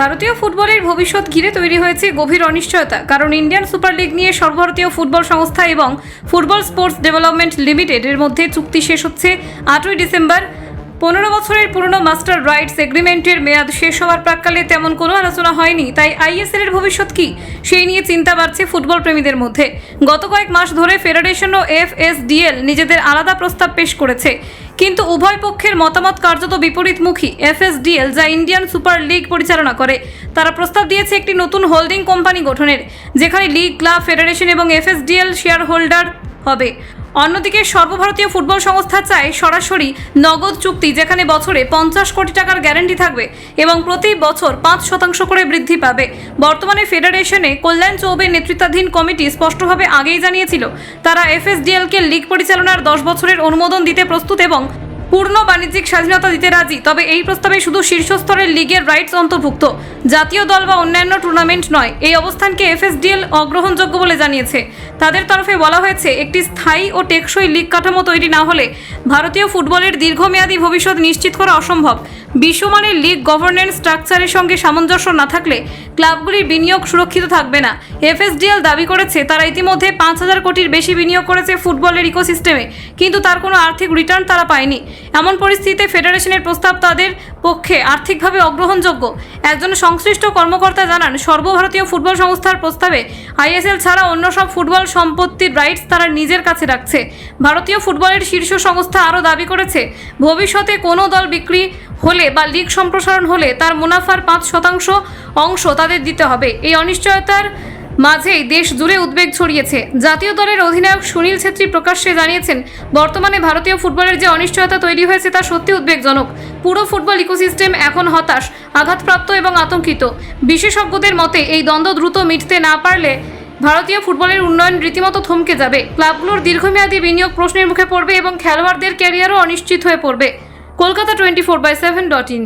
ভারতীয় ফুটবলের ভবিষ্যৎ ঘিরে তৈরি হয়েছে গভীর অনিশ্চয়তা, কারণ ইন্ডিয়ান সুপার লিগ নিয়ে সর্বভারতীয় ফুটবল সংস্থা এবং ফুটবল স্পোর্টস ডেভেলপমেন্ট লিমিটেড এর মধ্যে চুক্তি শেষ হচ্ছে 8ই ডিসেম্বর। 15 বছরের পুরনো মাস্টার রাইটস এগ্রিমেন্টের মেয়াদ শেষ হওয়ার প্রাক্কালে তেমন কোনো আলোচনা হয়নি। তাই আইএসএল এর ভবিষ্যৎ কি, সেই নিয়ে চিন্তা বাড়ছে ফুটবল প্রেমীদের মধ্যে। গত কয়েক মাস ধরে ফেডারেশন ও এফএসডিএল নিজেদের আলাদা প্রস্তাব পেশ করেছে, কিন্তু উভয় পক্ষের মতামত কার্যত বিপরীতমুখী। এফএসডিএল, যা ইন্ডিয়ান সুপার লিগ পরিচালনা করে, তারা প্রস্তাব দিয়েছে একটি নতুন হোল্ডিং কোম্পানি গঠনের, যেখানে লিগ, ক্লাব, ফেডারেশন এবং এফএসডিএল শেয়ার হোল্ডার হবে। অন্যদিকে সর্বভারতীয় ফুটবল সংস্থা চায় সরাসরি নগদ চুক্তি, যেখানে বছরে 50 কোটি টাকার গ্যারান্টি থাকবে এবং প্রতি বছর 5% করে বৃদ্ধি পাবে। বর্তমানে ফেডারেশনে কল্যাণ চৌবের নেতৃত্বাধীন কমিটি স্পষ্টভাবে আগেই জানিয়েছিল তারা এফএসডিএলকে লিগ পরিচালনার 10 বছরের অনুমোদন দিতে প্রস্তুত এবং পূর্ণ বাণিজ্যিক স্বাধীনতা দিতে রাজি। তবে এই প্রস্তাবে শুধু শীর্ষস্তরের লিগের রাইটস অন্তর্ভুক্ত, জাতীয় দল বা অন্যান্য টুর্নামেন্ট নয়। এই অবস্থানকে এফএসডিএল অগ্রহণযোগ্য বলে জানিয়েছে। তাদের তরফে বলা হয়েছে, একটি স্থায়ী ও টেকসই লিগ কাঠামো তৈরি না হলে ভারতীয় ফুটবলের দীর্ঘমেয়াদী ভবিষ্যৎ নিশ্চিত করা অসম্ভব। বিশ্বমানের লিগ গভর্নেন্স স্ট্রাকচারের সঙ্গে সামঞ্জস্য না থাকলে ক্লাবগুলির বিনিয়োগ সুরক্ষিত থাকবে না। এফএসডিএল দাবি করেছে তারা ইতিমধ্যে 5000 কোটির বেশি বিনিয়োগ করেছে ফুটবলের ইকোসিস্টেমে, কিন্তু তার কোনো আর্থিক রিটার্ন তারা পায়নি। এমন পরিস্থিতিতে ফেডারেশনের প্রস্তাব তাদের পক্ষে আর্থিকভাবে অগ্রহণযোগ্য। একজন সংশ্লিষ্ট কর্মকর্তা জানান, সর্বভারতীয় ফুটবল সংস্থার প্রস্তাবে আইএসএল ছাড়া অন্য সব ফুটবল সম্পত্তির রাইটস তারা নিজের কাছে রাখছে। ভারতীয় ফুটবলের শীর্ষ সংস্থা আরও দাবি করেছে, ভবিষ্যতে কোনো দল বিক্রি হলে বা লিগ সম্প্রসারণ হলে তার মুনাফার 5% অংশ তাদের দিতে হবে। এই অনিশ্চয়তার মাঝেই দেশ জুড়ে উদ্বেগ ছড়িয়েছে। জাতীয় দলের অধিনায়ক সুনীল ছেত্রী প্রকাশ্যে জানিয়েছেন, বর্তমানে ভারতীয় ফুটবলের যে অনিশ্চয়তা তৈরি হয়েছে তা সত্যি উদ্বেগজনক। পুরো ফুটবল ইকোসিস্টেম এখন হতাশ, আঘাতপ্রাপ্ত এবং আতঙ্কিত। বিশেষজ্ঞদের মতে, এই দ্বন্দ্ব দ্রুত মিটতে না পারলে ভারতীয় ফুটবলের উন্নয়ন রীতিমতো থমকে যাবে। ক্লাবগুলোর দীর্ঘমেয়াদী বিনিয়োগ প্রশ্নের মুখে পড়বে এবং খেলোয়াড়দের ক্যারিয়ারও অনিশ্চিত হয়ে পড়বে। কলকাতা 24/7.in।